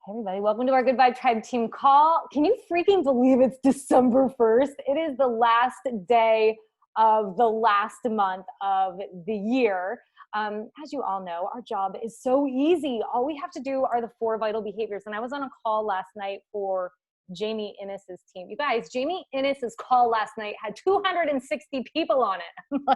Hey everybody, welcome to our Good Vibe Tribe team call. Can you freaking believe it's December 1st? It is the last day of the last month of the year. As you all know, our job is so easy. All we have to do are the 4 vital behaviors. And I was on a call last night for Jamie Innes's team. You guys, Jamie Innes's call last night had 260 people on it. I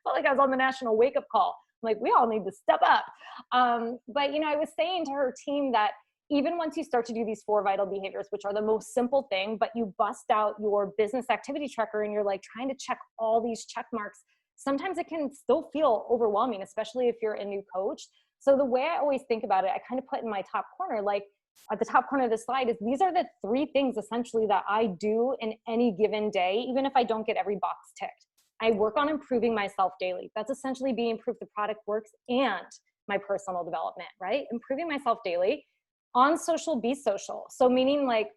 felt like I was on the national wake-up call. I'm like, we all need to step up. But I was saying to her team that even once you start to do these 4 vital behaviors, which are the most simple thing, but you bust out your business activity tracker and you're like trying to check all these check marks, sometimes it can still feel overwhelming, especially if you're a new coach. So the way I always think about it, I kind of put in my top corner, like at the top corner of the slide, is these are the 3 things essentially that I do in any given day, even if I don't get every box ticked. I work on improving myself daily. That's essentially being proof the product works and my personal development, right? Improving myself daily. On social, be social. So meaning like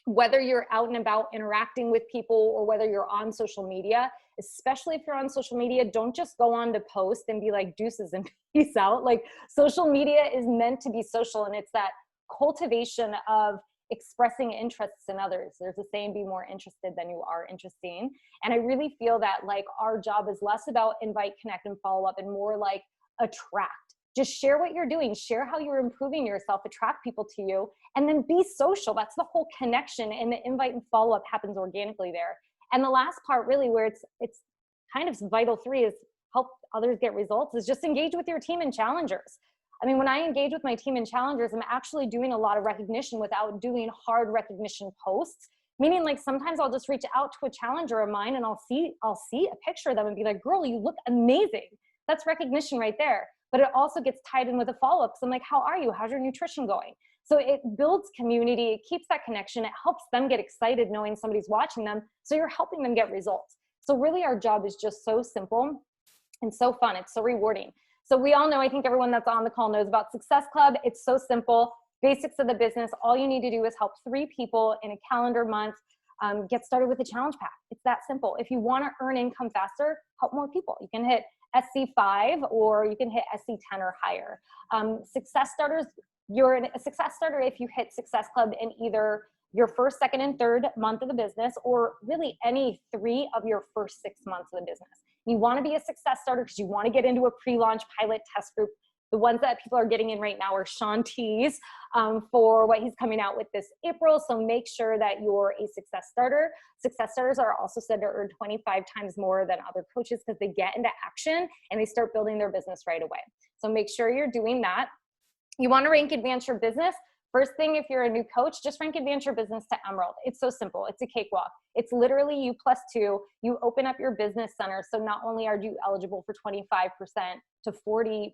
whether you're out and about interacting with people or whether you're on social media, especially if you're on social media, don't just go on to post and be like deuces and peace out. Like social media is meant to be social, and it's that cultivation of expressing interests in others. There's a saying, be more interested than you are interesting. And I really feel that like our job is less about invite, connect, and follow up and more like attract. Just share what you're doing, share how you're improving yourself, attract people to you, and then be social. That's the whole connection, and the invite and follow up happens organically there. And the last part really where it's kind of vital 3 is help others get results, is just engage with your team and challengers. I mean, when I engage with my team and challengers, I'm actually doing a lot of recognition without doing hard recognition posts. Meaning like sometimes I'll just reach out to a challenger of mine and I'll see a picture of them and be like, girl, you look amazing. That's recognition right there. But it also gets tied in with a follow-up. So I'm like, how are you? How's your nutrition going? So it builds community, it keeps that connection, it helps them get excited knowing somebody's watching them. So you're helping them get results. So really our job is just so simple and so fun. It's so rewarding. So we all know, I think everyone that's on the call knows about Success Club. It's so simple. Basics of the business. All you need to do is help 3 people in a calendar month get started with a challenge pack. It's that simple. If you want to earn income faster, help more people. You can hit SC5 or you can hit SC10 or higher. Success starters, you're a success starter if you hit Success Club in either your first, second, and third month of the business, or really any 3 of your first 6 months of the business. You want to be a success starter because you want to get into a pre-launch pilot test group. The ones that people are getting in right now are Sean T's for what he's coming out with this April. So make sure that you're a success starter. Success starters are also said to earn 25 times more than other coaches because they get into action and they start building their business right away. So make sure you're doing that. You want to rank advance your business. First thing, if you're a new coach, just rank advance your business to Emerald. It's so simple. It's a cakewalk. It's literally you +2. You open up your business center. So not only are you eligible for 25% to 40%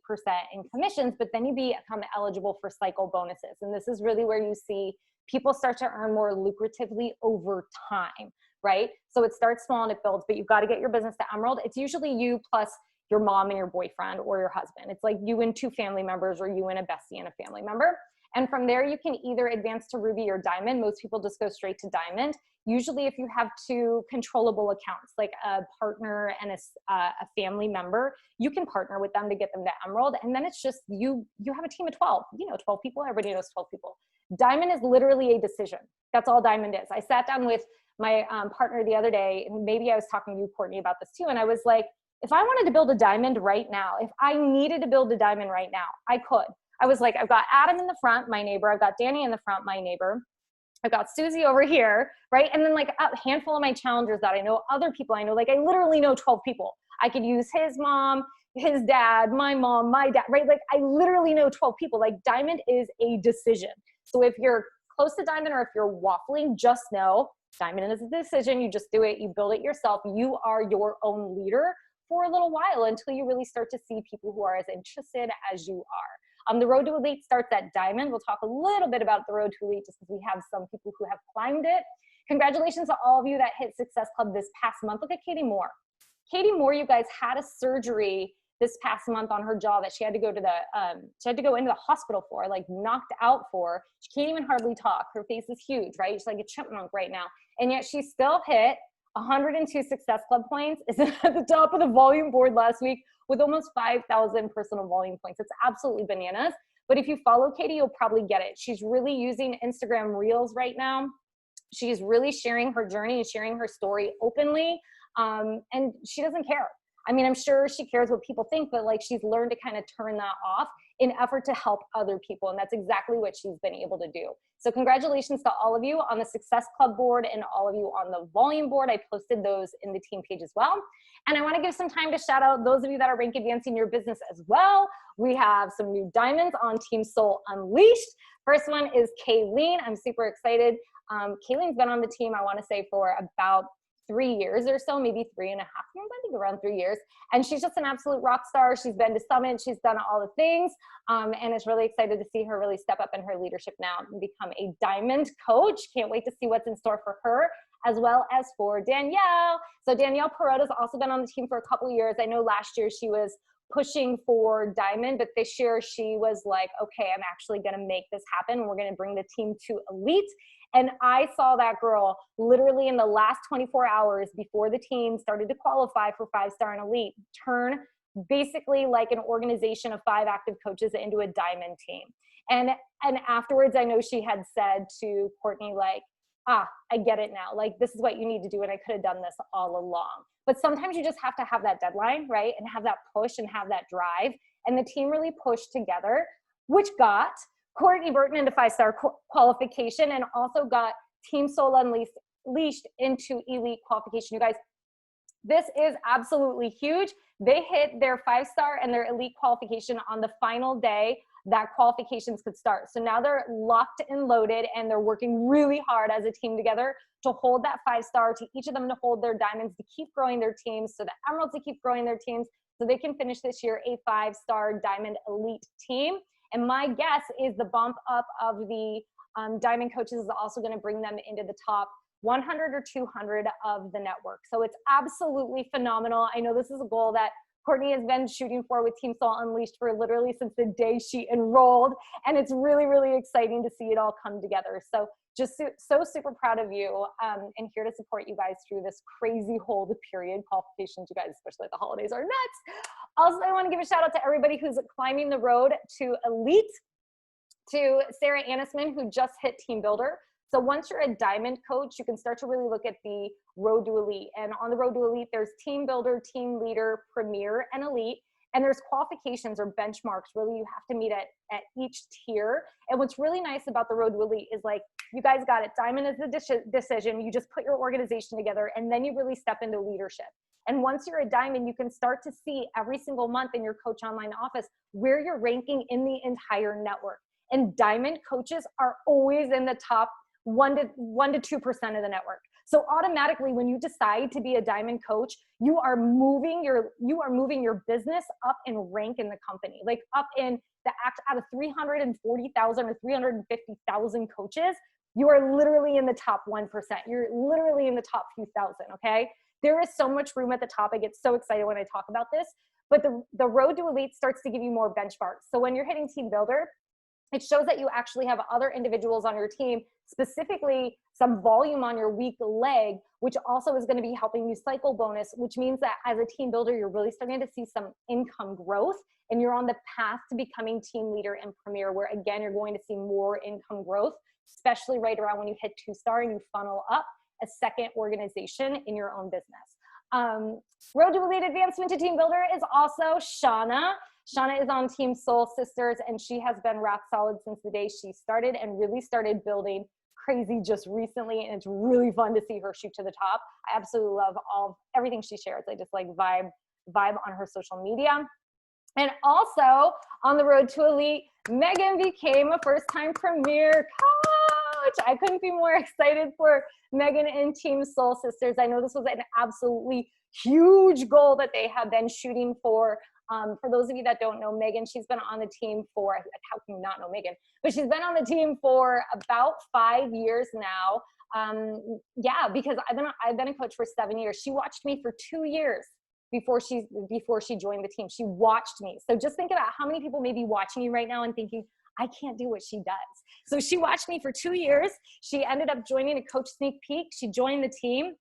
in commissions, but then you become eligible for cycle bonuses. And this is really where you see people start to earn more lucratively over time, right? So it starts small and it builds, but you've got to get your business to Emerald. It's usually you plus your mom and your boyfriend or your husband. It's like you and 2 family members or you and a bestie and a family member. And from there, you can either advance to Ruby or Diamond. Most people just go straight to Diamond. Usually if you have 2 controllable accounts, like a partner and a family member, you can partner with them to get them to Emerald. And then it's just you have a team of 12. 12 people. Everybody knows 12 people. Diamond is literally a decision. That's all Diamond is. I sat down with my partner the other day, and maybe I was talking to you, Courtney, about this too. And I was like, if I wanted to build a diamond right now, if I needed to build a diamond right now, I could. I was like, I've got Adam in the front, my neighbor. I've got Danny in the front, my neighbor. I've got Susie over here, right? And then like a handful of my challengers that I know, other people I know, like I literally know 12 people. I could use his mom, his dad, my mom, my dad, right? Like I literally know 12 people. Like diamond is a decision. So if you're close to diamond or if you're waffling, just know diamond is a decision. You just do it. You build it yourself. You are your own leader for a little while until you really start to see people who are as interested as you are. The Road to Elite starts at Diamond. We'll talk a little bit about the Road to Elite just because we have some people who have climbed it. Congratulations to all of you that hit Success Club this past month. Look at Katie Moore. Katie Moore, you guys, had a surgery this past month on her jaw that she had to go to into the hospital for, like knocked out for. She can't even hardly talk. Her face is huge, right? She's like a chipmunk right now. And yet she still hit 102 Success Club points. Is at the top of the volume board last week with almost 5,000 personal volume points. It's absolutely bananas. But if you follow Katie, you'll probably get it. She's really using Instagram Reels right now. She's really sharing her journey and sharing her story openly. And she doesn't care. I mean, I'm sure she cares what people think, but like she's learned to kind of turn that off in effort to help other people. And that's exactly what she's been able to do. So congratulations to all of you on the Success Club board and all of you on the volume board. I posted those in the team page as well. And I want to give some time to shout out those of you that are rank advancing your business as well. We have some new diamonds on Team Soul Unleashed. First one is Kayleen. I'm super excited. Kayleen's been on the team, I want to say, for about 3 years or so, maybe 3.5 years, I think around 3 years. And she's just an absolute rock star. She's been to Summit, she's done all the things. And it's really excited to see her really step up in her leadership now and become a diamond coach. Can't wait to see what's in store for her, as well as for Danielle. So Danielle Perotta's also been on the team for a couple of years. I know last year she was pushing for diamond, but this year she was like, okay, I'm actually gonna make this happen. We're gonna bring the team to elite. And I saw that girl literally in the last 24 hours before the team started to qualify for 5-star and elite, turn basically like an organization of 5 active coaches into a diamond team. And afterwards, I know she had said to Courtney, like, I get it now. Like, this is what you need to do. And I could have done this all along. But sometimes you just have to have that deadline, right? And have that push and have that drive. And the team really pushed together, which got Courtney Burton into 5-star qualification and also got Team Soul Unleashed into elite qualification. You guys, this is absolutely huge. They hit their 5-star and their elite qualification on the final day that qualifications could start. So now they're locked and loaded and they're working really hard as a team together to hold that 5-star, to each of them to hold their diamonds, to keep growing their teams, so the emeralds to keep growing their teams, so they can finish this year a 5-star diamond elite team. And my guess is the bump up of the diamond coaches is also going to bring them into the top 100 or 200 of the network. So it's absolutely phenomenal. I know this is a goal that Courtney has been shooting for with Team Soul Unleashed for literally since the day she enrolled. And it's really, really exciting to see it all come together. So just so super proud of you, and here to support you guys through this crazy hold period. Qualifications, you guys, especially at the holidays, are nuts. Also, I want to give a shout out to everybody who's climbing the road to elite, to Sarah Anisman, who just hit Team Builder. So once you're a diamond coach, you can start to really look at the road to elite. And on the road to elite, there's Team Builder, Team Leader, Premier, and Elite. And there's qualifications or benchmarks really you have to meet at each tier. And what's really nice about the road to elite is, like, you guys got it. Diamond is the decision. You just put your organization together and then you really step into leadership. And once you're a diamond, you can start to see every single month in your Coach Online office where you're ranking in the entire network. And diamond coaches are always in the top 1 to 2% of the network. So automatically, when you decide to be a diamond coach, you are moving your business up in rank in the company, like up in the out of 340,000 or 350,000 coaches. You are literally in the top 1%. You're literally in the top few thousand. Okay. There is so much room at the top. I get so excited when I talk about this, but the road to elite starts to give you more benchmarks. So when you're hitting Team Builder, it shows that you actually have other individuals on your team, specifically some volume on your weak leg, which also is going to be helping you cycle bonus, which means that as a team builder, you're really starting to see some income growth and you're on the path to becoming team leader and premier, where again, you're going to see more income growth, especially right around when you hit 2-star and you funnel up a second organization in your own business. Road to elite advancement to team builder is also Shauna. Shauna is on Team Soul Sisters, and she has been rock solid since the day she started and really started building crazy just recently. And it's really fun to see her shoot to the top. I absolutely love everything she shares. I just like vibe on her social media. And also on the road to elite, Megan became a first-time premier coach. I couldn't be more excited for Megan and Team Soul Sisters. I know this was an absolutely huge goal that they have been shooting for. For those of you that don't know Megan, she's been on the team for, how can you not know Megan? But she's been on the team for about 5 years now. Yeah, because I've been a coach for 7 years. She watched me for 2 years before she joined the team. She watched me. So just think about how many people may be watching you right now and thinking, I can't do what she does. So she watched me for 2 years. She ended up joining a coach sneak peek. She joined the team,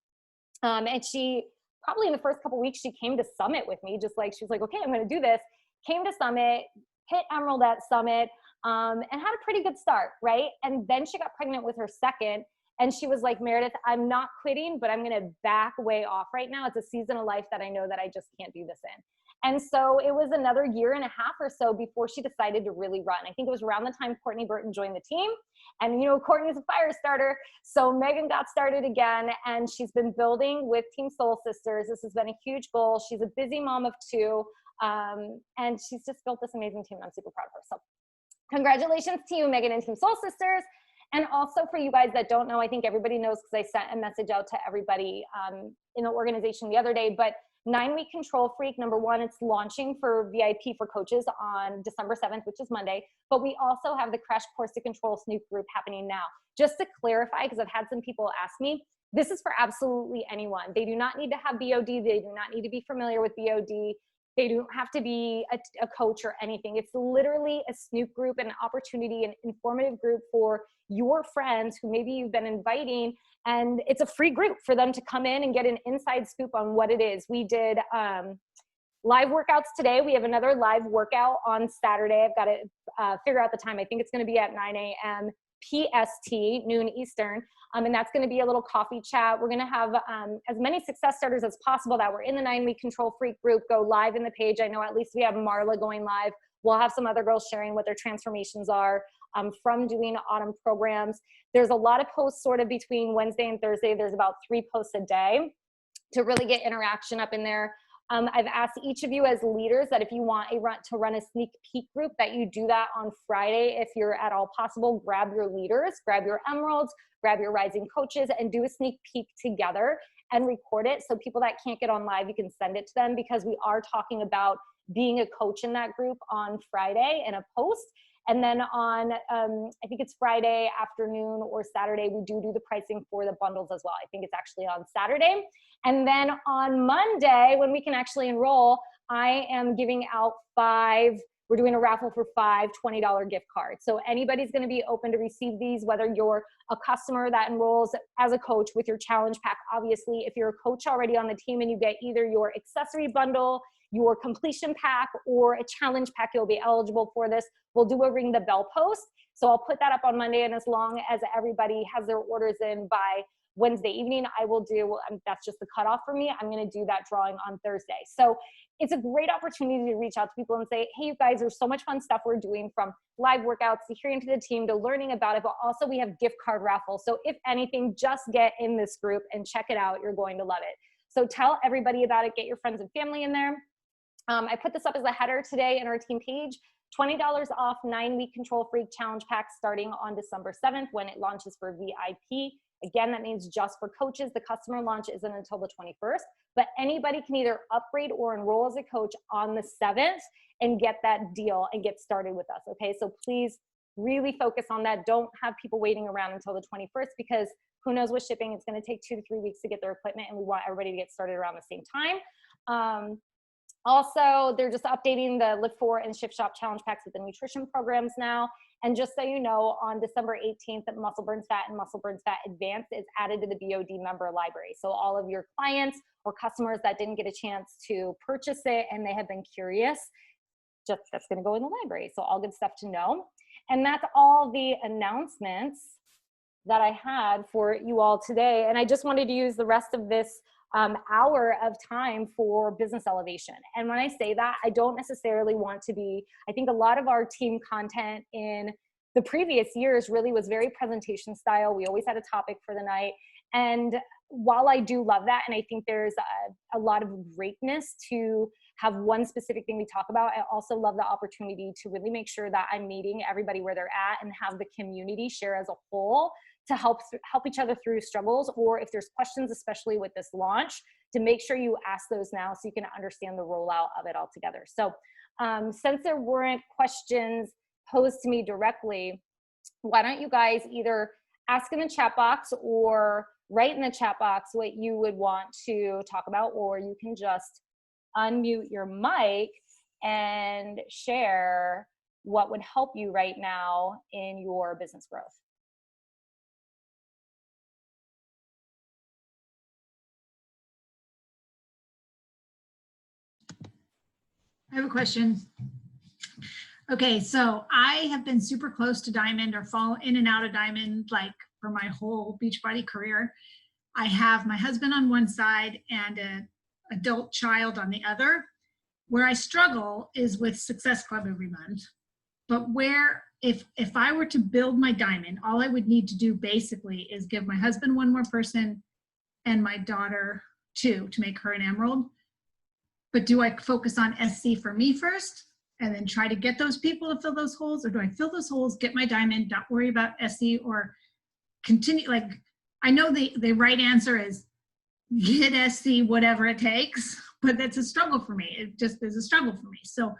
and she, probably in the first couple of weeks, she came to Summit with me, just like, she was like, okay, I'm going to do this. Came to Summit, hit Emerald at Summit, and had a pretty good start, right? And then she got pregnant with her second, and she was like, Meredith, I'm not quitting, but I'm going to back way off right now. It's a season of life that I know that I just can't do this in. And so it was another year and a half or so before she decided to really run. I think it was around the time Courtney Burton joined the team. And, you know, Courtney's a fire starter. So Megan got started again, and she's been building with Team Soul Sisters. This has been a huge goal. She's a busy mom of two, and she's just built this amazing team. I'm super proud of her. So congratulations to you, Megan and Team Soul Sisters. And also for you guys that don't know, I think everybody knows because I sent a message out to everybody in the organization the other day, but 9-week Control Freak, number one, it's launching for VIP for coaches on December 7th, which is Monday. But we also have the Crash Course to Control Snoop group happening now. Just to clarify, because I've had some people ask me, this is for absolutely anyone. They do not need to have BOD. They do not need to be familiar with BOD. They don't have to be a coach or anything. It's literally a Snoop group, an opportunity, an informative group for your friends who maybe you've been inviting, and it's a free group for them to come in and get an inside scoop on what it is. We did live workouts today. We have another live workout on Saturday. I've got to figure out the time. I think it's going to be at 9 a.m. PST, noon Eastern. And that's going to be a little coffee chat. We're going to have as many success starters as possible that were in the 9-week Control Freak group go live in the page. I know at least we have Marla going live. We'll have some other girls sharing what their transformations are from doing autumn programs. There's a lot of posts sort of between Wednesday and Thursday. There's about 3 posts a day to really get interaction up in there. I've asked each of you as leaders that if you want to run a sneak peek group, that you do that on Friday. If you're at all possible, grab your leaders, grab your emeralds, grab your rising coaches, and do a sneak peek together and record it. So people that can't get on live, you can send it to them, because we are talking about being a coach in that group on Friday in a post. And then on, I think it's Friday afternoon or Saturday, we do the pricing for the bundles as well. I think it's actually on Saturday. And then on Monday, when we can actually enroll, I am giving out we're doing a raffle for 5 $20 gift cards. So anybody's going to be open to receive these, whether you're a customer that enrolls as a coach with your challenge pack. Obviously, if you're a coach already on the team and you get either your accessory bundle, your completion pack, or a challenge pack, you'll be eligible for this. We'll do a ring the bell post. So I'll put that up on Monday, and as long as everybody has their orders in by Wednesday evening, I will do, that's just the cutoff for me. I'm going to do that drawing on Thursday. So it's a great opportunity to reach out to people and say, hey, you guys, there's so much fun stuff we're doing, from live workouts to hearing to the team to learning about it. But also we have gift card raffles. So if anything, just get in this group and check it out. You're going to love it. So tell everybody about it. Get your friends and family in there. I put this up as a header today in our team page. $20 off 9-week Control Freak Challenge Pack starting on December 7th when it launches for VIP. Again, that means just for coaches. The customer launch isn't until the 21st, but anybody can either upgrade or enroll as a coach on the 7th and get that deal and get started with us, okay? So please really focus on that. Don't have people waiting around until the 21st, because who knows with shipping, it's gonna take 2 to 3 weeks to get their equipment, and we want everybody to get started around the same time. Also, they're just updating the Lift 4 and Shift Shop challenge packs with the nutrition programs now. And just so you know, on December 18th, Muscle Burns Fat and Muscle Burns Fat Advanced is added to the BOD member library. So all of your clients or customers that didn't get a chance to purchase it and they have been curious, that's going to go in the library. So all good stuff to know. And that's all the announcements that I had for you all today. And I just wanted to use the rest of this hour of time for business elevation. And when I say that, I don't necessarily want to be, I think a lot of our team content in the previous years really was very presentation style. We always had a topic for the night. And while I do love that, and I think there's a lot of greatness to have one specific thing we talk about, I also love the opportunity to really make sure that I'm meeting everybody where they're at and have the community share as a whole to help each other through struggles, or if there's questions, especially with this launch, to make sure you ask those now so you can understand the rollout of it all together. So since there weren't questions posed to me directly, why don't you guys either ask in the chat box or write in the chat box what you would want to talk about, or you can just unmute your mic and share what would help you right now in your business growth. I have a question. Okay, so I have been super close to diamond or fall in and out of diamond like for my whole Beachbody career. I have my husband on one side and an adult child on the other. Where I struggle is with Success Club every month. But where if I were to build my diamond, all I would need to do basically is give my husband one more person and my daughter two to make her an emerald. But do I focus on SC for me first and then try to get those people to fill those holes? Or do I fill those holes, get my diamond, not worry about SC, or continue? Like, I know the right answer is get SC, whatever it takes, but that's a struggle for me. It just is a struggle for me. So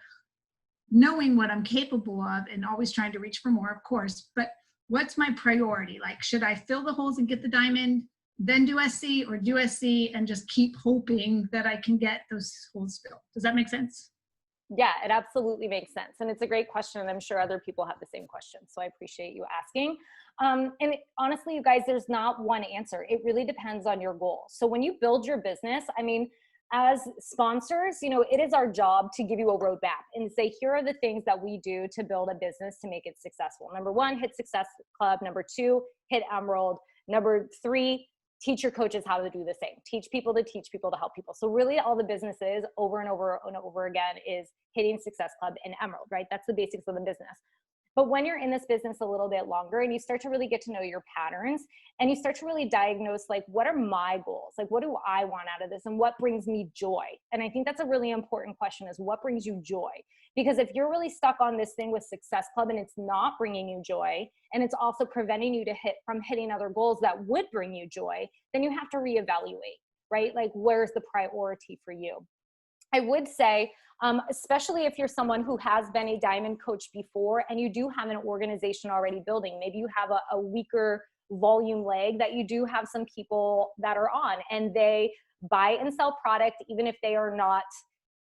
knowing what I'm capable of and always trying to reach for more, of course, but what's my priority? Like, should I fill the holes and get the diamond, then do SC, or do SC and just keep hoping that I can get those holes filled? Does that make sense? Yeah, it absolutely makes sense. And it's a great question. And I'm sure other people have the same question. So I appreciate you asking. Honestly, you guys, there's not one answer. It really depends on your goal. So when you build your business, I mean, as sponsors, you know, it is our job to give you a roadmap and say, here are the things that we do to build a business to make it successful. Number one, hit Success Club. Number two, hit Emerald. Number three, teach your coaches how to do the same. Teach people to help people. So really all the businesses over and over and over again is hitting Success Club and Emerald, right? That's the basics of the business. But when you're in this business a little bit longer and you start to really get to know your patterns and you start to really diagnose, like, what are my goals? Like, what do I want out of this? And what brings me joy? And I think that's a really important question, is what brings you joy? Because if you're really stuck on this thing with Success Club and it's not bringing you joy, and it's also preventing you from hitting other goals that would bring you joy, then you have to reevaluate, right? Like, where's the priority for you? I would say, especially if you're someone who has been a diamond coach before and you do have an organization already building, maybe you have a weaker volume leg that you do have some people that are on and they buy and sell product even if they are not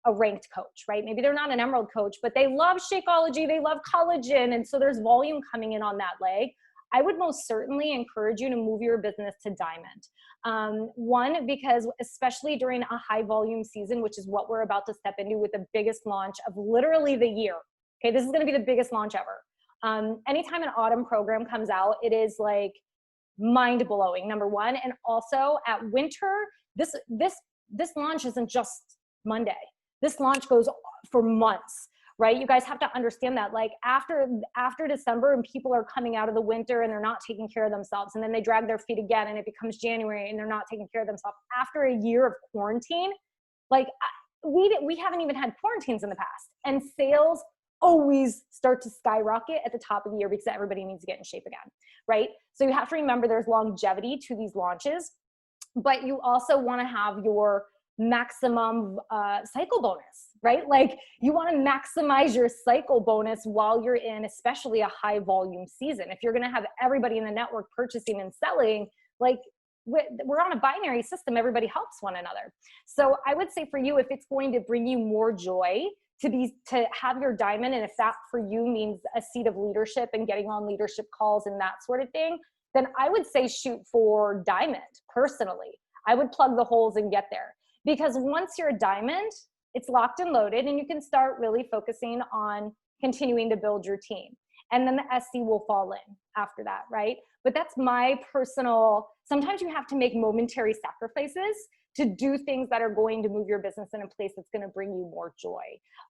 a ranked coach, right? Maybe they're not an Emerald coach, but they love Shakeology, they love collagen, and so there's volume coming in on that leg. I would most certainly encourage you to move your business to diamond. One, because especially during a high volume season, which is what we're about to step into with the biggest launch of literally the year. Okay, this is going to be the biggest launch ever. Anytime an autumn program comes out, it is like mind blowing, number one. And also at winter, this launch isn't just Monday. This launch goes for months. Right? You guys have to understand that, like, after December and people are coming out of the winter and they're not taking care of themselves, and then they drag their feet again and it becomes January and they're not taking care of themselves after a year of quarantine. Like, we haven't even had quarantines in the past, and sales always start to skyrocket at the top of the year because everybody needs to get in shape again, right? So you have to remember there's longevity to these launches, but you also want to have your maximum cycle bonus, right? Like, you want to maximize your cycle bonus while you're in especially a high volume season. If you're going to have everybody in the network purchasing and selling, like, we're on a binary system, everybody helps one another. So I would say for you, if it's going to bring you more joy to have your diamond, and if that for you means a seat of leadership and getting on leadership calls and that sort of thing, then I would say shoot for diamond. Personally, I would plug the holes and get there. Because once you're a diamond, it's locked and loaded, and you can start really focusing on continuing to build your team. And then the SC will fall in after that, right? But that's my personal, sometimes you have to make momentary sacrifices to do things that are going to move your business in a place that's going to bring you more joy.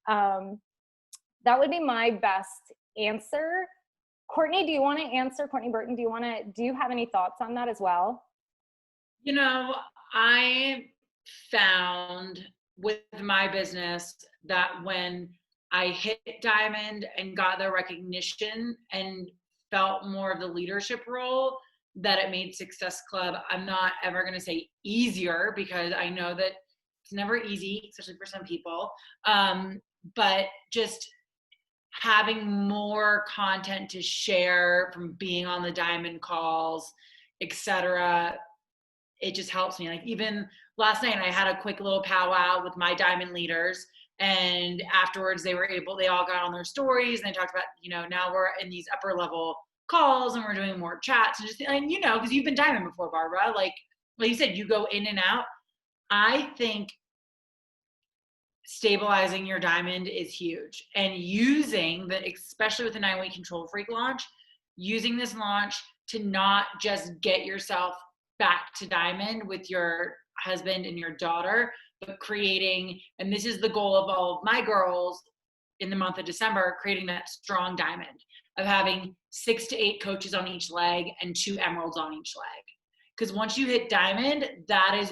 That would be my best answer. Courtney, do you want to answer? Courtney Burton, do you have any thoughts on that as well? You know, I found with my business that when I hit diamond and got the recognition and felt more of the leadership role, that it made Success Club, I'm not ever going to say easier, because I know that it's never easy, especially for some people. But just having more content to share from being on the diamond calls, etc., it just helps me. Like, even last night I had a quick little powwow with my diamond leaders, and afterwards they all got on their stories and they talked about, you know, now we're in these upper level calls and we're doing more chats, and just, and you know, because you've been diamond before, Barbara, like you said, you go in and out. I think stabilizing your diamond is huge. And using the, especially with the 9-week Control Freak launch, using this launch to not just get yourself back to diamond with your husband and your daughter, but creating, and this is the goal of all of my girls in the month of December, creating that strong diamond of having 6 to 8 coaches on each leg and 2 emeralds on each leg. Because once you hit diamond, that's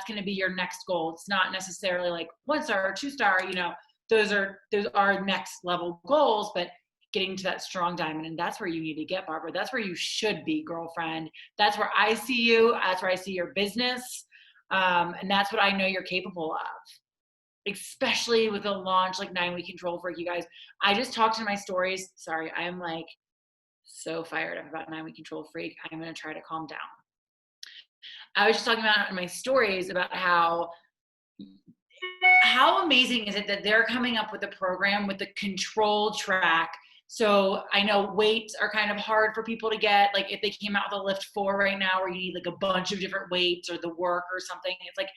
going to be your next goal. It's not necessarily like 1 star or 2 star, you know, those are next level goals, but getting to that strong diamond. And that's where you need to get, Barbara. That's where you should be, girlfriend. That's where I see you. That's where I see your business. And that's what I know you're capable of, especially with a launch like 9-week Control Freak. You guys, I just talked in my stories. Sorry, I am like so fired up about 9-week Control Freak. I'm going to try to calm down. I was just talking about in my stories about how amazing is it that they're coming up with a program with a control track. So I know weights are kind of hard for people to get. Like if they came out with a Lift 4 right now where you need like a bunch of different weights or the work or something, it's like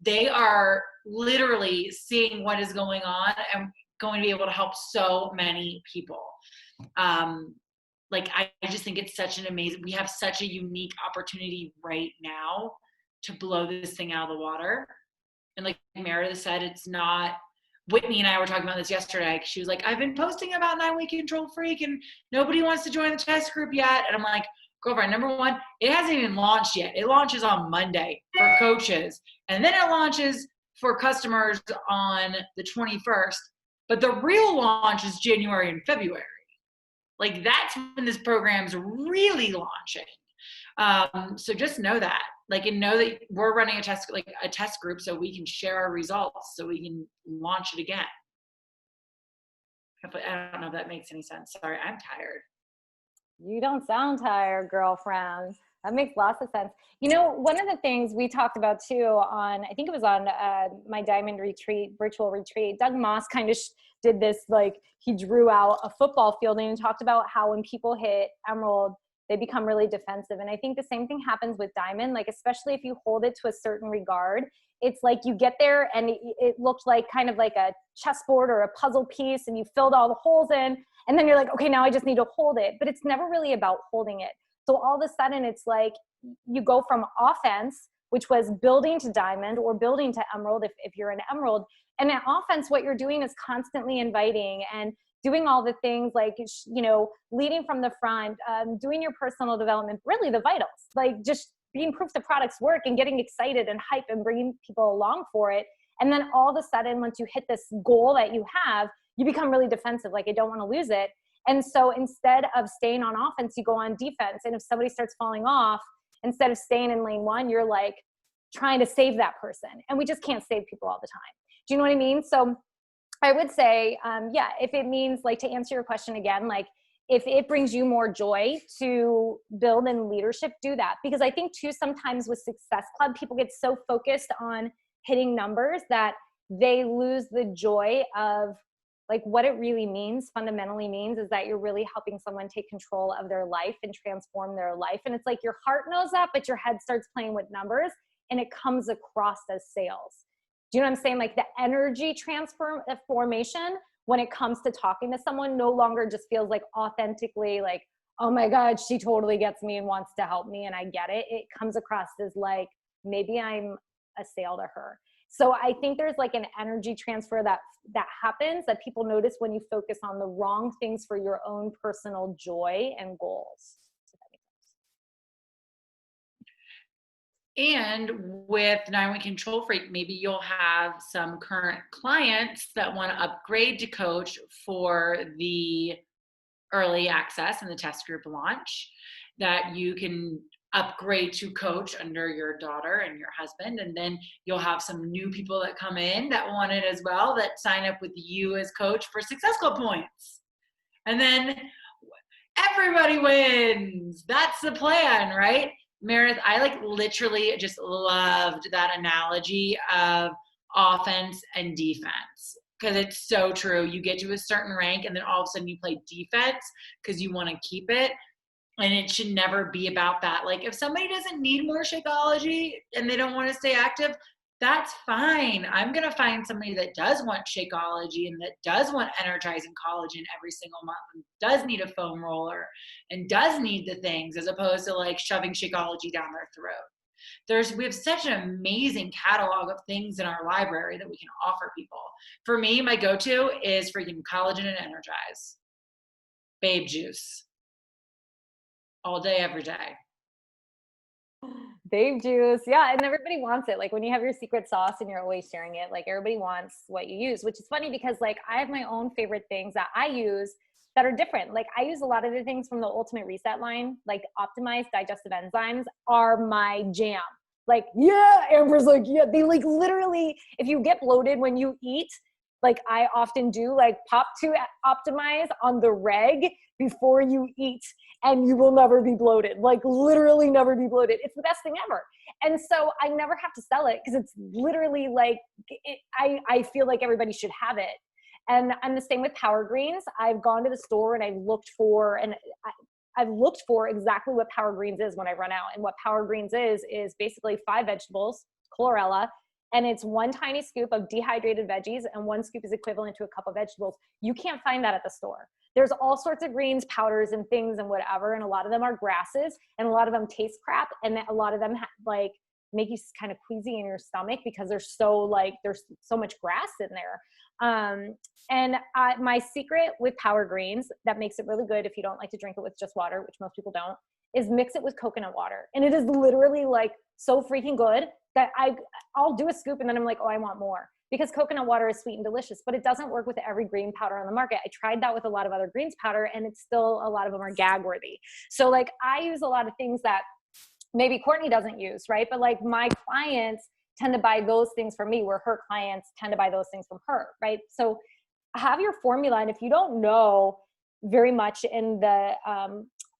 they are literally seeing what is going on and going to be able to help so many people. Like, I just think it's such an amazing, we have such a unique opportunity right now to blow this thing out of the water. And like Meredith said, it's not, Whitney and I were talking about this yesterday. She was like, I've been posting about 9-week Control Freak and nobody wants to join the test group yet. And I'm like, girlfriend, number one, it hasn't even launched yet. It launches on Monday for coaches. And then it launches for customers on the 21st. But the real launch is January and February. Like that's when this program's really launching. So just know that, like, and know that we're running a test group so we can share our results so we can launch it again. I don't know if that makes any sense. Sorry, I'm tired. You don't sound tired, girlfriend. That makes lots of sense. You know, one of the things we talked about too on, I think it was on my Diamond Retreat, virtual retreat, Doug Moss kind of did this, like he drew out a football field and talked about how when people hit Emerald, they become really defensive. And I think the same thing happens with Diamond, like especially if you hold it to a certain regard, it's like you get there and it looked like kind of like a chessboard or a puzzle piece and you filled all the holes in and then you're like, okay, now I just need to hold it. But it's never really about holding it. So all of a sudden it's like you go from offense, which was building to diamond or building to emerald if you're an emerald. And in offense, what you're doing is constantly inviting and doing all the things like, you know, leading from the front, doing your personal development, really the vitals, like just being proof the products work and getting excited and hype and bringing people along for it. And then all of a sudden, once you hit this goal that you have, you become really defensive, like I don't want to lose it. And so instead of staying on offense, you go on defense. And if somebody starts falling off, instead of staying in lane one, you're like trying to save that person. And we just can't save people all the time. Do you know what I mean? So I would say, yeah, if it means, like, to answer your question again, like if it brings you more joy to build in leadership, do that. Because I think too, sometimes with Success Club, people get so focused on hitting numbers that they lose the joy of like what it really means, fundamentally means is that you're really helping someone take control of their life and transform their life. And it's like your heart knows that, but your head starts playing with numbers and it comes across as sales. Do you know what I'm saying? Like the energy transformation when it comes to talking to someone no longer just feels like authentically like, oh my God, she totally gets me and wants to help me and I get it. It comes across as like, maybe I'm a sale to her. So I think there's like an energy transfer that happens that people notice when you focus on the wrong things for your own personal joy and goals. And with 9-week Control Freak, maybe you'll have some current clients that want to upgrade to coach for the early access and the test group launch, that you can upgrade to coach under your daughter and your husband. And then you'll have some new people that come in that want it as well, that sign up with you as coach for Success Club points. And then everybody wins. That's the plan, right? Meredith, I like literally just loved that analogy of offense and defense because it's so true. You get to a certain rank and then all of a sudden you play defense because you want to keep it. And it should never be about that. Like if somebody doesn't need more Shakeology and they don't want to stay active, That's fine. I'm going to find somebody that does want Shakeology and that does want energizing collagen every single month and does need a foam roller and does need the things as opposed to like shoving Shakeology down their throat. We have such an amazing catalog of things in our library that we can offer people. For me, my go-to is freaking collagen and energize. Babe juice. All day, every day. Babe juice. Yeah. And everybody wants it. Like when you have your secret sauce and you're always sharing it, like everybody wants what you use, which is funny because like I have my own favorite things that I use that are different. Like I use a lot of the things from the Ultimate Reset line, like optimized digestive enzymes are my jam. Like, yeah, Amber's like, yeah, they like literally, if you get bloated when you eat, like I often do, like pop to optimize on the reg before you eat and you will never be bloated, like literally never be bloated. It's the best thing ever. And so I never have to sell it because it's literally like, I feel like everybody should have it. And I'm the same with Power Greens. I've gone to the store and I've looked for, I've looked for exactly what Power Greens is when I run out. And what Power Greens is basically 5 vegetables, chlorella, and it's 1 tiny scoop of dehydrated veggies and 1 scoop is equivalent to a cup of vegetables. You can't find that at the store. There's all sorts of greens, powders and things and whatever. And a lot of them are grasses and a lot of them taste crap. And a lot of them like make you kind of queasy in your stomach because there's so much grass in there. My secret with Power Greens that makes it really good if you don't like to drink it with just water, which most people don't, is mix it with coconut water. And it is literally like so freaking good that I'll do a scoop and then I'm like, oh, I want more. Because coconut water is sweet and delicious, but it doesn't work with every green powder on the market. I tried that with a lot of other greens powder and it's still, a lot of them are gag worthy. So like I use a lot of things that maybe Courtney doesn't use, right? But like my clients tend to buy those things from me where her clients tend to buy those things from her, right? So have your formula. And if you don't know very much in the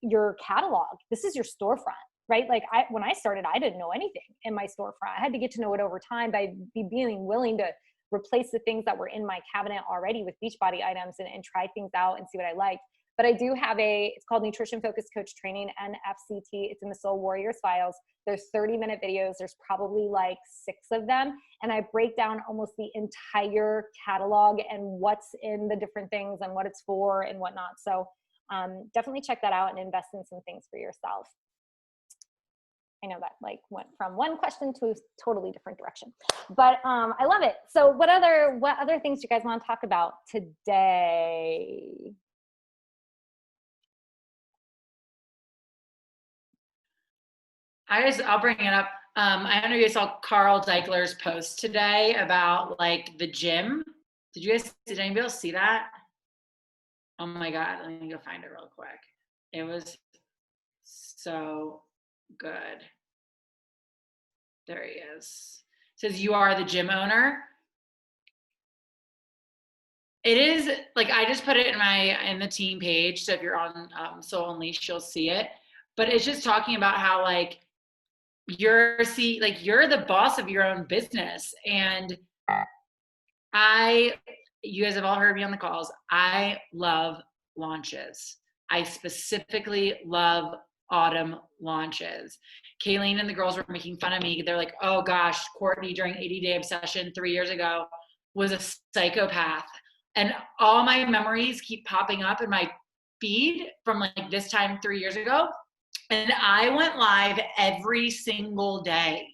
your catalog, this is your storefront, right? Like when I started, I didn't know anything in my storefront. I had to get to know it over time by being willing to replace the things that were in my cabinet already with Beachbody items and try things out and see what I liked. But I do have it's called Nutrition Focused Coach Training, NFCT. It's in the Soul Warriors files. There's 30-minute videos. There's probably like 6 of them. And I break down almost the entire catalog and what's in the different things and what it's for and whatnot. So definitely check that out and invest in some things for yourself. I know that like went from one question to a totally different direction, but I love it. So what other things do you guys want to talk about today? I'll bring it up. I don't know if you saw Carl Deichler's post today about like the gym. Did anybody else see that? Oh my God, let me go find it real quick. It was so good. There he is. It says, you are the gym owner. It is like, I just put it in the team page. So if you're on Soul Unleashed, you'll see it. But it's just talking about how like, you're the boss of your own business. And you guys have all heard me on the calls. I love launches. I specifically love autumn launches. Kayleen and the girls were making fun of me. They're like, oh gosh, Courtney during 80-Day Obsession 3 years ago was a psychopath. And all my memories keep popping up in my feed from like this time 3 years ago. And I went live every single day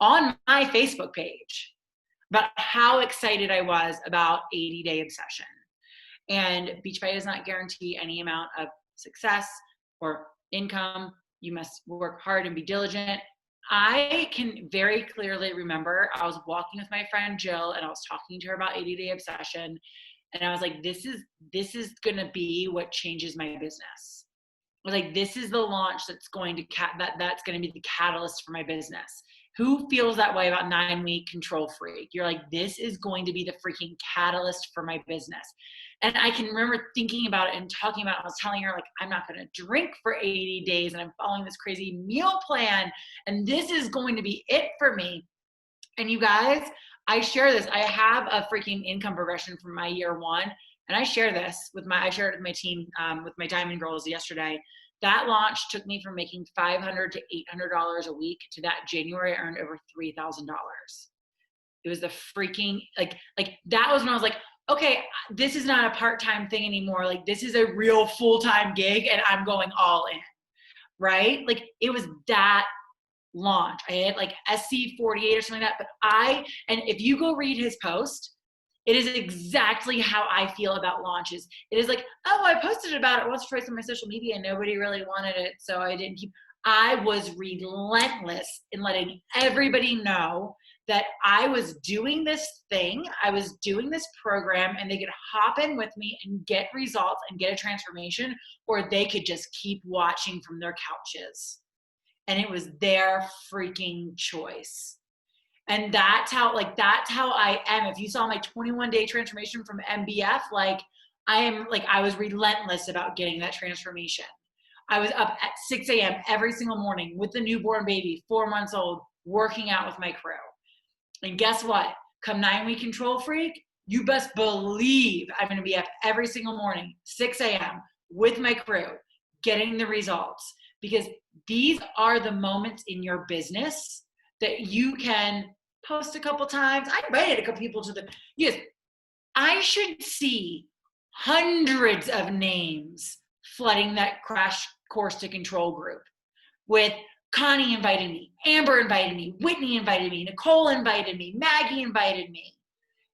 on my Facebook page about how excited I was about 80-Day Obsession. And Beachbody does not guarantee any amount of success or income. You must work hard and be diligent. I can very clearly remember I was walking with my friend Jill and I was talking to her about 80-Day Obsession. And I was like, this is going to be what changes my business. I was like, this is the launch that's going to that's going to be the catalyst for my business. Who feels that way about 9-week Control Freak? You're like, this is going to be the freaking catalyst for my business. And I can remember thinking about it and talking about it. I was telling her like, I'm not going to drink for 80 days and I'm following this crazy meal plan. And this is going to be it for me. And you guys, I share this. I have a freaking income progression from my year 1. And I share this I shared it with my team, with my Diamond Girls yesterday. That launch took me from making $500 to $800 a week to that January I earned over $3,000. It was the freaking, like that was when I was like, okay, this is not a part-time thing anymore. Like this is a real full-time gig and I'm going all in, right? Like it was that launch. I had like SC48 or something like that, and if you go read his post, it is exactly how I feel about launches. It is like, oh, I posted about it once or twice on my social media and nobody really wanted it, so I didn't keep. I was relentless in letting everybody know that I was doing this thing, I was doing this program, and they could hop in with me and get results and get a transformation, or they could just keep watching from their couches. And it was their freaking choice. And that's how I am. If you saw my 21-day transformation from MBF, I was relentless about getting that transformation. I was up at 6 a.m. every single morning with the newborn baby, 4 months old, working out with my crew. And guess what? Come 9-week control freak, you best believe I'm going to be up every single morning, 6 a.m. with my crew, getting the results. Because these are the moments in your business that you can post a couple times. I invited a couple people to yes, I should see hundreds of names flooding that Crash Course to Control group, with Connie invited me, Amber invited me, Whitney invited me, Nicole invited me, Maggie invited me.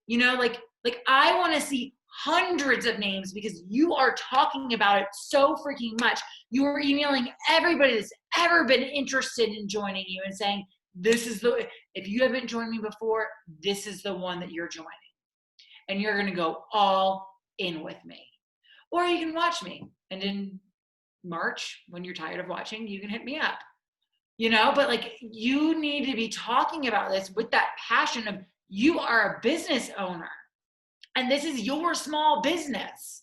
You know, like I want to see hundreds of names, because you are talking about it so freaking much. You are emailing everybody that's ever been interested in joining you and saying, if you haven't joined me before, this is the one that you're joining. And you're going to go all in with me. Or you can watch me. And in March, when you're tired of watching, you can hit me up. You know, but like, you need to be talking about this with that passion of, you are a business owner and this is your small business.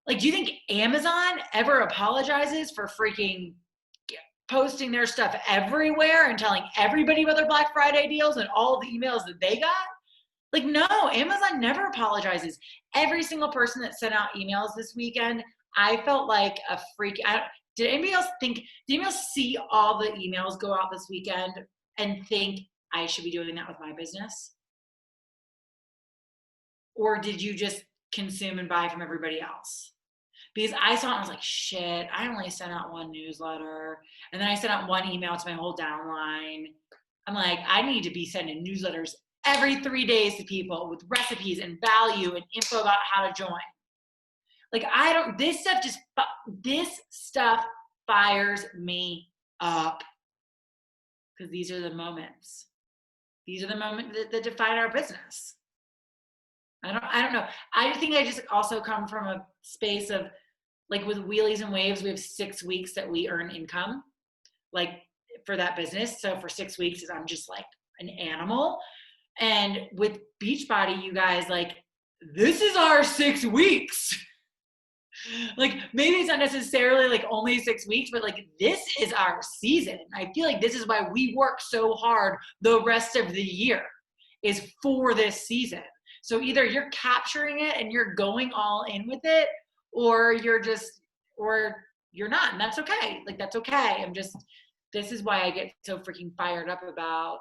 Like, do you think Amazon ever apologizes for freaking posting their stuff everywhere and telling everybody about their Black Friday deals and all the emails that they got? Like, no, Amazon never apologizes. Every single person that sent out emails this weekend, I felt like a freak. Did anybody else see all the emails go out this weekend and think I should be doing that with my business? Or did you just consume and buy from everybody else? Because I saw it and I was like, shit, I only sent out one newsletter. And then I sent out one email to my whole downline. I'm like, I need to be sending newsletters every 3 days to people with recipes and value and info about how to join. Like, this stuff fires me up, because these are the moments. These are the moments that define our business. I don't know. I think I just also come from a space of, like, with Wheelies and Waves, we have 6 weeks that we earn income, like, for that business. So for 6 weeks, I'm just like an animal. And with Beachbody, you guys, like, this is our 6 weeks. Like, maybe it's not necessarily like only 6 weeks, but like, this is our season. I feel like this is why we work so hard the rest of the year, is for this season. So either you're capturing it and you're going all in with it, or you're not, and that's okay. Like, that's okay. This is why I get so freaking fired up about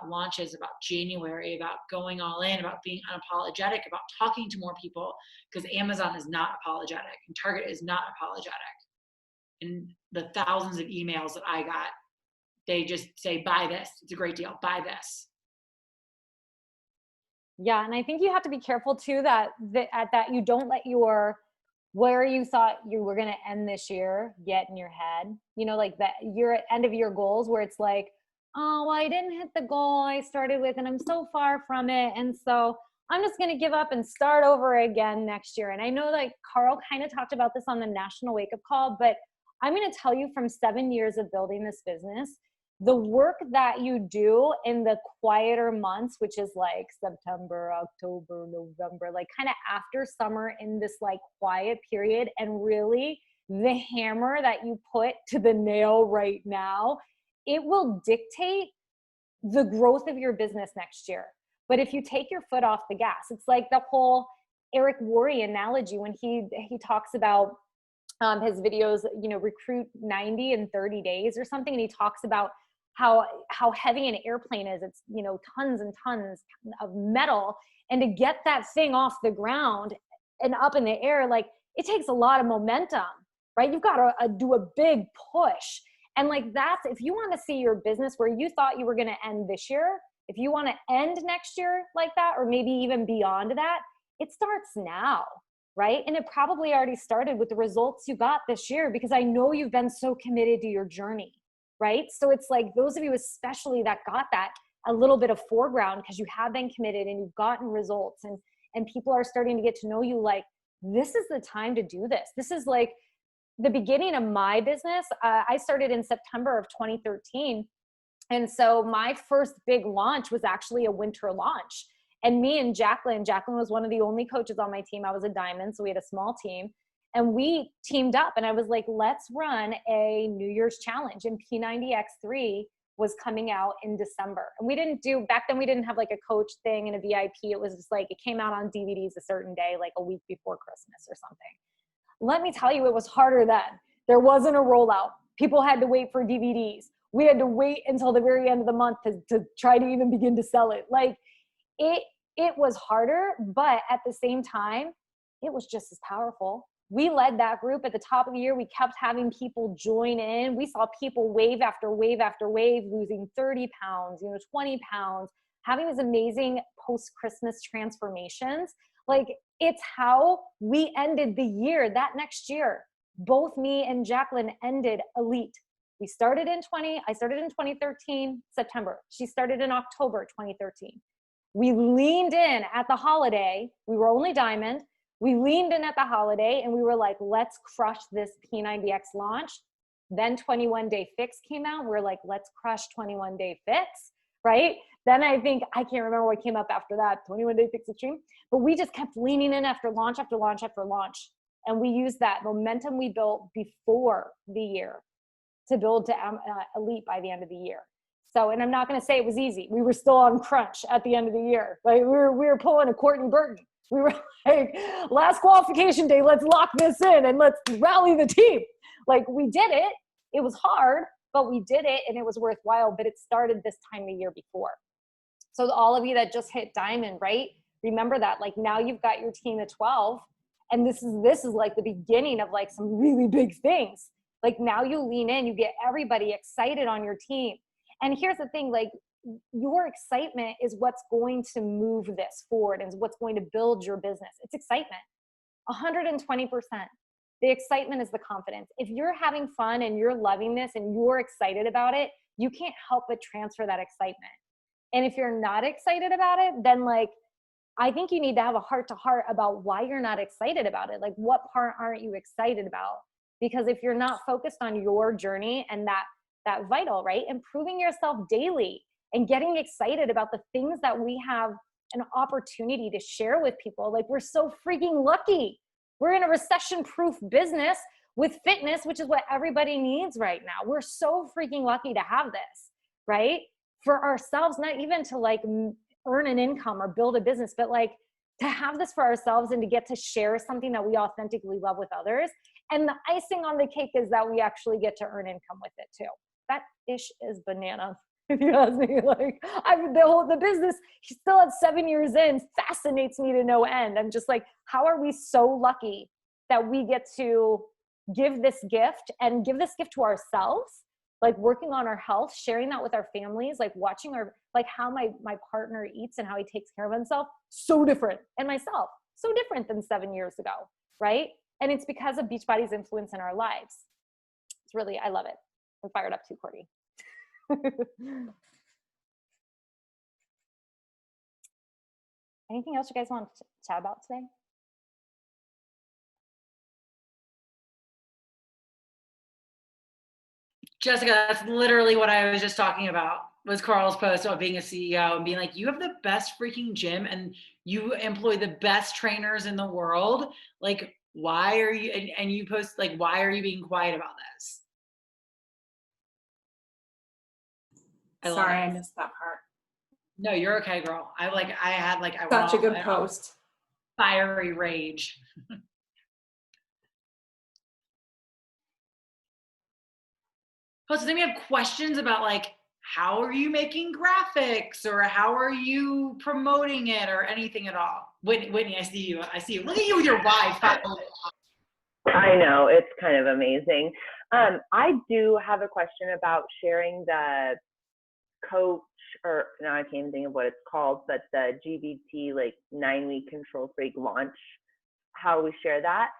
launches, about January, about going all in, about being unapologetic, about talking to more people, because Amazon is not apologetic and Target is not apologetic. And the thousands of emails that I got, they just say, buy this. It's a great deal. Buy this. Yeah. And I think you have to be careful too, that you don't let where you thought you were going to end this year get in your head, you know, like that your end of year goals, where it's like, oh, well, I didn't hit the goal I started with and I'm so far from it. And so I'm just going to give up and start over again next year. And I know, like, Carl kind of talked about this on the National Wake Up Call, but I'm going to tell you, from 7 years of building this business, the work that you do in the quieter months, which is like September, October, November, like kind of after summer, in this like quiet period, and really the hammer that you put to the nail right now, it will dictate the growth of your business next year. But if you take your foot off the gas, it's like the whole Eric Worre analogy when he talks about his videos, you know, recruit 90 in 30 days or something. And he talks about how heavy an airplane is. It's, you know, tons and tons of metal. And to get that thing off the ground and up in the air, like, it takes a lot of momentum, right? You've got to do a big push. And like, that's, if you want to see your business where you thought you were going to end this year, if you want to end next year like that, or maybe even beyond that, it starts now, right? And it probably already started with the results you got this year, because I know you've been so committed to your journey, right? So it's like, those of you especially that got that a little bit of foreground because you have been committed and you've gotten results, and people are starting to get to know you, like, this is the time to do this. This is like the beginning of my business. I started in September of 2013. And so my first big launch was actually a winter launch. And me and Jacqueline was one of the only coaches on my team. I was a diamond, so we had a small team. And we teamed up, and I was like, let's run a New Year's challenge. And P90X3 was coming out in December. And we didn't do, back then we didn't have like a coach thing and a VIP. It was just like, it came out on DVDs a certain day, like a week before Christmas or something. Let me tell you, it was harder then. There wasn't a rollout. People had to wait for DVDs. We had to wait until the very end of the month to try to even begin to sell it. Like, it was harder, but at the same time, it was just as powerful. We led that group at the top of the year. We kept having people join in. We saw people wave after wave after wave, losing 30 pounds, 20 pounds, having these amazing post-Christmas transformations. Like, it's how we ended the year that next year. Both me and Jacqueline ended elite. I started in 2013, September. She started in October 2013. We leaned in at the holiday. We were only diamond. We leaned in at the holiday and we were like, let's crush this P90X launch. Then 21 Day Fix came out. We're like, let's crush 21 Day Fix, right? Then I can't remember what came up after that, 21 Day Fix Extreme. But we just kept leaning in after launch after launch after launch. And we used that momentum we built before the year to build to elite by the end of the year. So, and I'm not going to say it was easy. We were still on crunch at the end of the year. Like, we were pulling a Courtney Burton. We were like, last qualification day, let's lock this in and let's rally the team. Like, we did it. It was hard, but we did it and it was worthwhile. But it started this time the year before. So all of you that just hit diamond, right? Remember that. Like, now you've got your team of 12, and this is like the beginning of like some really big things. Like, now you lean in, you get everybody excited on your team. And here's the thing, like, your excitement is what's going to move this forward and what's going to build your business. It's excitement, 120%. The excitement is the confidence. If you're having fun and you're loving this and you're excited about it, you can't help but transfer that excitement. And if you're not excited about it, then like, I think you need to have a heart-to-heart about why you're not excited about it. Like, what part aren't you excited about? Because if you're not focused on your journey and that vital, right? Improving yourself daily and getting excited about the things that we have an opportunity to share with people. Like, we're so freaking lucky. We're in a recession-proof business with fitness, which is what everybody needs right now. We're so freaking lucky to have this, right? For ourselves, not even to like earn an income or build a business, but like to have this for ourselves and to get to share something that we authentically love with others. And the icing on the cake is that we actually get to earn income with it too. That ish is bananas, if you ask me. Like, the business still at 7 years in fascinates me to no end. I'm just like, how are we so lucky that we get to give this gift and give this gift to ourselves? Like, working on our health, sharing that with our families, like watching like how my partner eats and how he takes care of himself, so different. And myself, so different than 7 years ago, right? And it's because of Beachbody's influence in our lives. It's really, I love it. I'm fired up too, Courtney. Anything else you guys want to chat about today? Jessica, that's literally what I was just talking about, was Carl's post about being a CEO and being like, you have the best freaking gym and you employ the best trainers in the world. Like, why are you, and you post like, why are you being quiet about this? Sorry, I missed that part. No, you're okay, girl. I had Such a good post. Fiery rage. Oh, so then we have questions about like how are you making graphics, or how are you promoting it, or anything at all? Whitney, I see you. Look at you with your Wi-Fi. I know, it's kind of amazing. I do have a question about sharing the coach, or now I can't even think of what it's called, but the GBT like 9-week control freak launch, how we share that.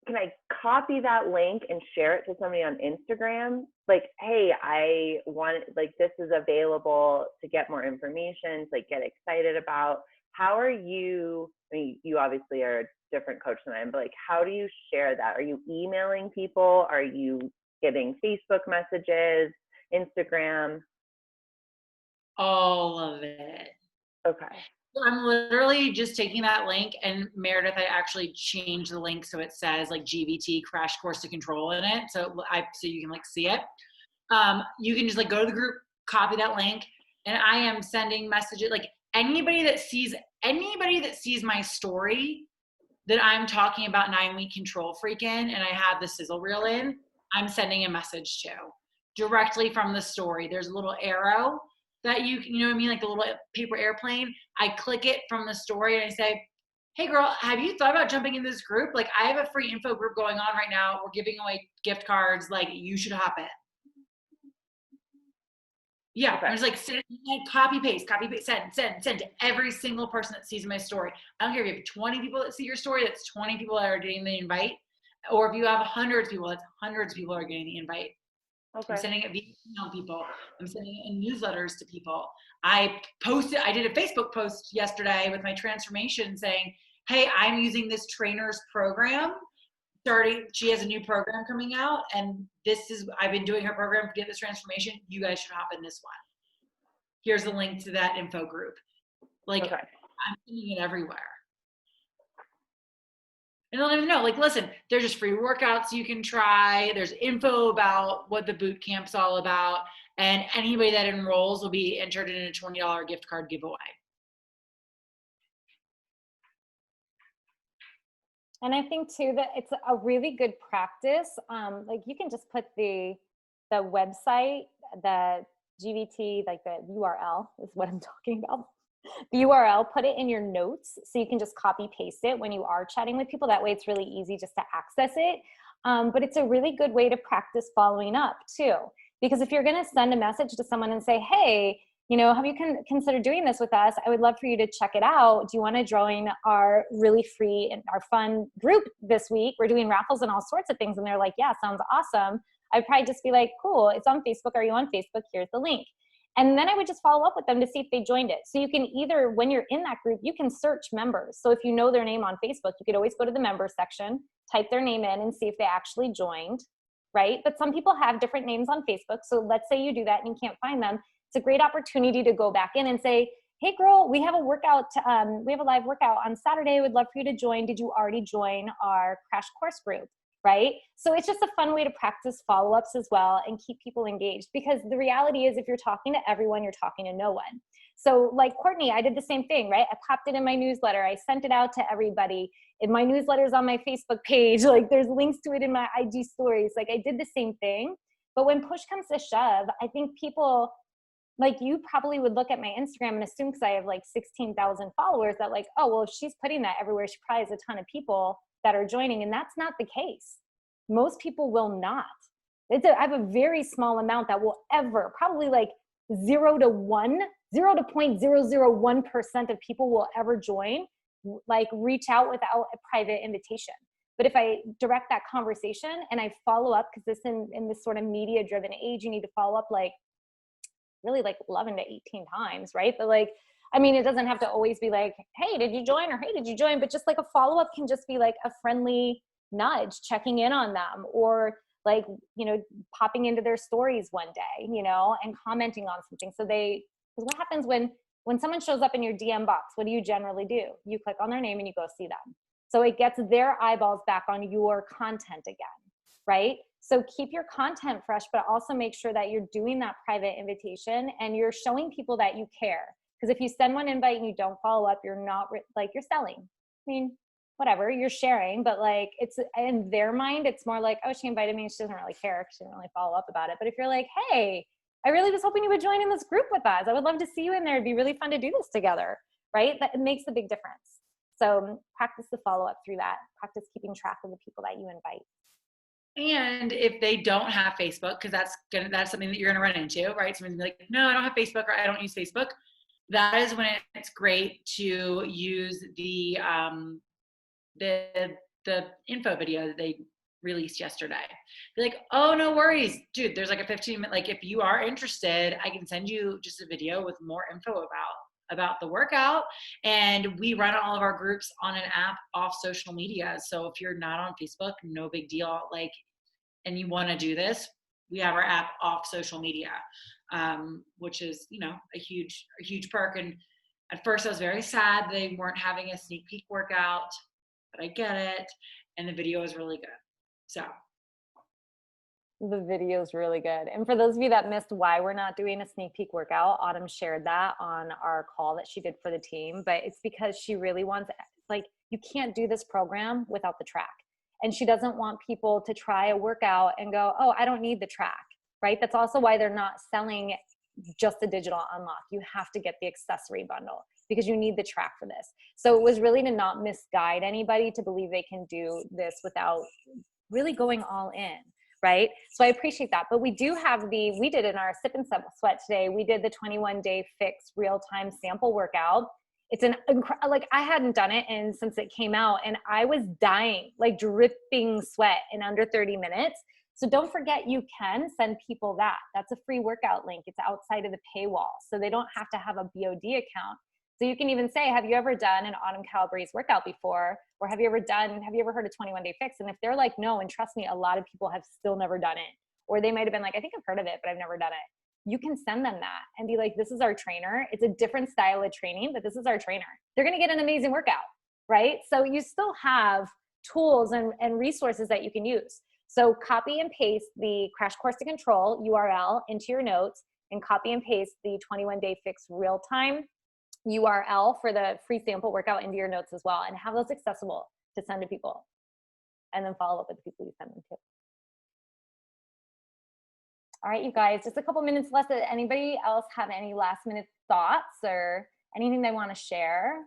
Can I copy that link and share it to somebody on Instagram? Like, hey, I want, like, this is available to get more information, to like get excited about. How are you, I mean, you obviously are a different coach than I am, but like, how do you share that? Are you emailing people? Are you getting Facebook messages, Instagram? All of it. Okay. I'm literally just taking that link, and Meredith, I actually changed the link so it says like GBT Crash Course to Control in it, so you can like see it. You can just like go to the group, copy that link, and I am sending messages. Like anybody that sees my story that I'm talking about 9-week control freak in, and I have the sizzle reel in, I'm sending a message to directly from the story. There's a little arrow that you know what I mean, like the little paper airplane. I click it from the story and I say, hey girl, have you thought about jumping in this group? Like I have a free info group going on right now. We're giving away gift cards. Like you should hop in. Yeah, okay. There's like copy paste, send to every single person that sees my story. I don't care if you have 20 people that see your story, that's 20 people that are getting the invite. Or if you have hundreds of people, that's hundreds of people that are getting the invite. Okay. I'm sending it via email people. I'm sending it in newsletters to people. I did a Facebook post yesterday with my transformation saying, hey, I'm using this trainer's program. She has a new program coming out, and I've been doing her program to get this transformation. You guys should hop in this one. Here's the link to that info group. Like, okay. I'm seeing it everywhere. And let them know, like, listen, there's just free workouts you can try. There's info about what the boot camp's all about. And anybody that enrolls will be entered in a $20 gift card giveaway. And I think too that it's a really good practice. Like you can just put the website, the GBT, like the URL is what I'm talking about. The URL, put it in your notes so you can just copy paste it when you are chatting with people. That way it's really easy just to access it. But it's a really good way to practice following up too. Because if you're gonna send a message to someone and say, hey, you know, have you considered doing this with us? I would love for you to check it out. Do you wanna join our really free and our fun group this week? We're doing raffles and all sorts of things. And they're like, yeah, sounds awesome. I'd probably just be like, cool, it's on Facebook. Are you on Facebook? Here's the link. And then I would just follow up with them to see if they joined it. So you can either, when you're in that group, you can search members. So if you know their name on Facebook, you could always go to the members section, type their name in and see if they actually joined, right? But some people have different names on Facebook. So let's say you do that and you can't find them. It's a great opportunity to go back in and say, hey girl, we have a workout, we have a live workout on Saturday. We'd love for you to join. Did you already join our crash course group? Right? So it's just a fun way to practice follow-ups as well and keep people engaged, because the reality is if you're talking to everyone, you're talking to no one. So like Courtney, I did the same thing, right? I popped it in my newsletter. I sent it out to everybody. In my newsletter's on my Facebook page. Like there's links to it in my IG stories. Like I did the same thing. But when push comes to shove, I think people, like you probably would look at my Instagram and assume, because I have like 16,000 followers, that like, oh, well, if she's putting that everywhere, she probably has a ton of people that are joining. And that's not the case. Most people will not. I have a very small amount that will ever, probably like 0 to 0.001% of people will ever join, like reach out without a private invitation. But if I direct that conversation and I follow up, because this in this sort of media driven age, you need to follow up like really like 11 to 18 times, right? But like, I mean, it doesn't have to always be like, hey, did you join? Or hey, did you join? But just like a follow-up can just be like a friendly nudge, checking in on them, or like, you know, popping into their stories one day, you know, and commenting on something. So because what happens when someone shows up in your DM box, what do you generally do? You click on their name and you go see them. So it gets their eyeballs back on your content again, right? So keep your content fresh, but also make sure that you're doing that private invitation and you're showing people that you care. Because if you send one invite and you don't follow up, you're not like, you're selling. I mean, whatever you're sharing, but like it's in their mind, it's more like, oh, she invited me. She doesn't really care. She didn't really follow up about it. But if you're like, hey, I really was hoping you would join in this group with us. I would love to see you in there. It'd be really fun to do this together, right? That it makes a big difference. So practice the follow-up through that. Practice keeping track of the people that you invite. And if they don't have Facebook, because that's something that you're gonna run into, right? Someone's gonna be like, no, I don't have Facebook, or I don't use Facebook. That is when it's great to use the info video that they released yesterday. Be like, oh, no worries, dude. There's like a 15-minute, like if you are interested, I can send you just a video with more info about the workout. And we run all of our groups on an app off social media. So if you're not on Facebook, no big deal. Like, and you want to do this, we have our app off social media, which is, a huge perk. And at first I was very sad they weren't having a sneak peek workout, but I get it. And the video is really good. So the video is really good. And for those of you that missed why we're not doing a sneak peek workout, Autumn shared that on our call that she did for the team, but it's because she really wants, like, you can't do this program without the track. And she doesn't want people to try a workout and go, oh, I don't need the track, right? That's also why they're not selling just the digital unlock. You have to get the accessory bundle because you need the track for this. So it was really to not misguide anybody to believe they can do this without really going all in, right? So I appreciate that. But we do have we did in our Sip and Sweat today, we did the 21-day fix real-time sample workout. It's like I hadn't done it since it came out, and I was dying, like dripping sweat in under 30 minutes. So don't forget, you can send people that. That's a free workout link. It's outside of the paywall. So they don't have to have a BOD account. So you can even say, have you ever done an Autumn Calabrese workout before? Or have you ever heard a 21-day fix? And if they're like, no, and trust me, a lot of people have still never done it. Or they might've been like, I think I've heard of it, but I've never done it. You can send them that and be like, this is our trainer. It's a different style of training, but this is our trainer. They're going to get an amazing workout, right? So you still have tools and resources that you can use. So copy and paste the Crash Course to Control URL into your notes, and copy and paste the 21-day fix real-time URL for the free sample workout into your notes as well, and have those accessible to send to people, and then follow up with the people you send them to. All right, you guys, just a couple minutes left. Does anybody else have any last minute thoughts or anything they want to share?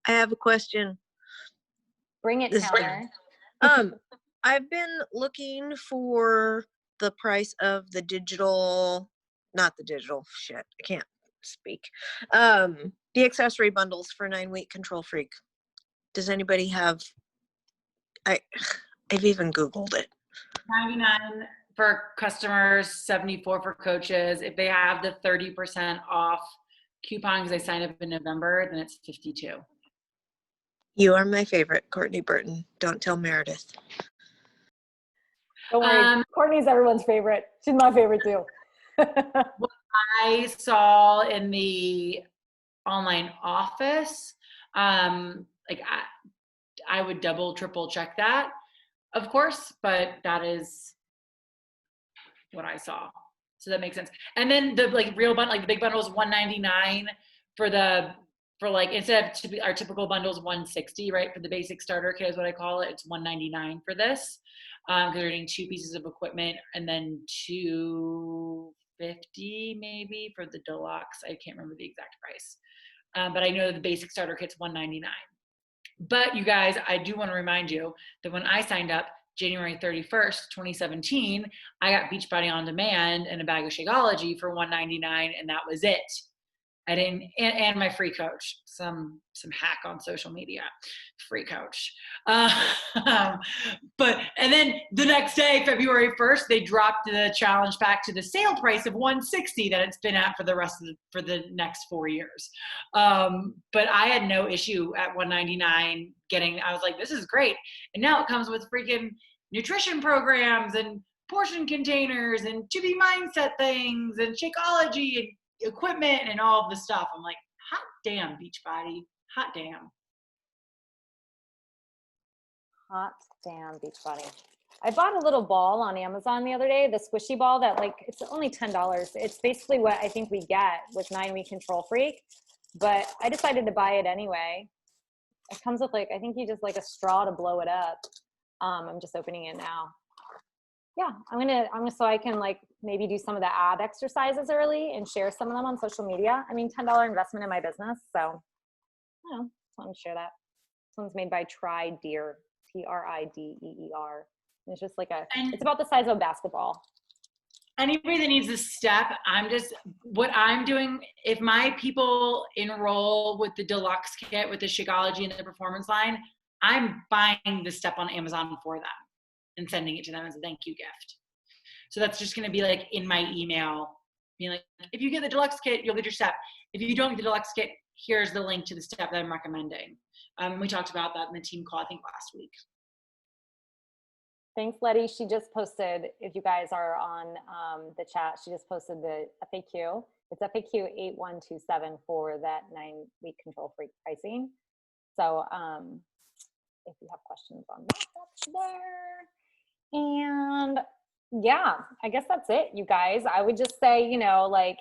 I have a question. Bring it, Taylor. I've been looking for the price of the digital, not the digital, shit, I can't speak. The accessory bundles for 9-week Control Freak. Does anybody have, I've even Googled it. 99 for customers, 74 for coaches. If they have the 30% off coupon because they signed up in November, then it's 52. You are my favorite, Courtney Burton. Don't tell Meredith. Don't worry, Courtney's everyone's favorite. She's my favorite too. What I saw in the online office, like I would double, triple check that, of course, but that is what I saw. So that makes sense. And then the real bundle, like the big bundle is $199 for like, instead of our typical bundle is $160, right? For the basic starter kit is what I call it. It's $199 for this. Because we're getting 2 pieces of equipment, and then $250 maybe for the deluxe. I can't remember the exact price. But I know the basic starter kit's $199. But you guys, I do want to remind you that when I signed up January 31st, 2017, I got Beachbody On Demand and a bag of Shakeology for $199, and that was it. I didn't, and my free coach, some hack on social media, free coach. And then the next day, February 1st, they dropped the challenge pack to the sale price of $160 that it's been at for the next 4 years. But I had no issue at $199 I was like, this is great. And now it comes with freaking nutrition programs and portion containers and to be mindset things and Shakeology and equipment and all the stuff. I'm like, hot damn, Beachbody, hot damn. Hot damn, Beachbody. I bought a little ball on Amazon the other day, the squishy ball that like, it's only $10. It's basically what I think we get with 9-week Control Freak, but I decided to buy it anyway. It comes with like, I think you just like a straw to blow it up. I'm just opening it now. Yeah, I'm gonna, so I can like maybe do some of the ab exercises early and share some of them on social media. I mean, $10 investment in my business. So, I don't know, just wanted to share that. This one's made by Trideer, Trideer. And it's just like it's about the size of a basketball. Anybody that needs a step, what I'm doing, if my people enroll with the deluxe kit with the Shakeology and the performance line, I'm buying the step on Amazon for them and sending it to them as a thank you gift. So that's just going to be like in my email, being like, if you get the deluxe kit, you'll get your step. If you don't get the deluxe kit, here's the link to the step that I'm recommending. We talked about that in the team call, I think last week. Thanks, Letty. She just posted, if you guys are on the chat, she just posted the FAQ. It's FAQ 8127 for that 9-week Control Freak pricing. So if you have questions on that, that's there. And yeah, I guess that's it, you guys. I would just say, you know, like,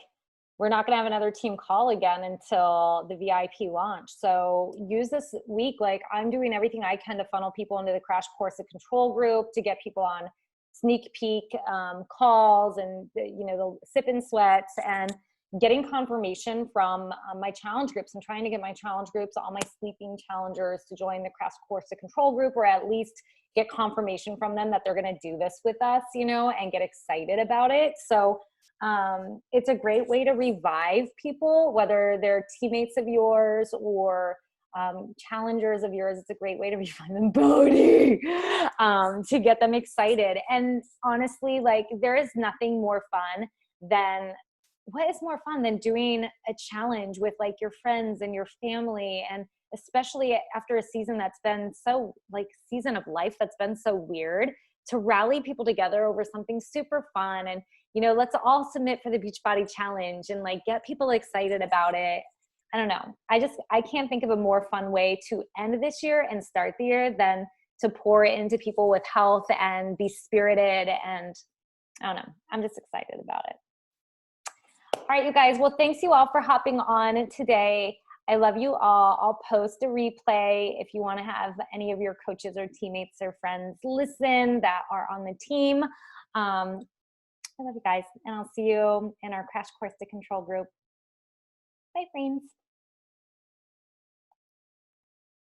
we're not going to have another team call again until the VIP launch. So use this week. Like, I'm doing everything I can to funnel people into the Crash Course of Control group, to get people on sneak peek calls and, you know, the sip and sweats, and getting confirmation from my challenge groups. I'm trying to get my challenge groups, all my sleeping challengers, to join the Crash Course of Control group, or at least get confirmation from them that they're going to do this with us, you know, and get excited about it. So it's a great way to revive people, whether they're teammates of yours or challengers of yours. It's a great way to revive them, Bodhi, to get them excited. And honestly, like, there is nothing more fun than, what is more fun than doing a challenge with like your friends and your family, and especially after a season that's been so, like, season of life that's been so weird, to rally people together over something super fun. And, you know, let's all submit for the Beachbody Challenge and like get people excited about it. I don't know. I can't think of a more fun way to end this year and start the year than to pour it into people with health and be spirited. And I don't know, I'm just excited about it. All right, you guys. Well, thanks you all for hopping on today. I love you all. I'll post a replay if you want to have any of your coaches or teammates or friends listen that are on the team. I love you guys, and I'll see you in our Crash Course to Control group. Bye, friends.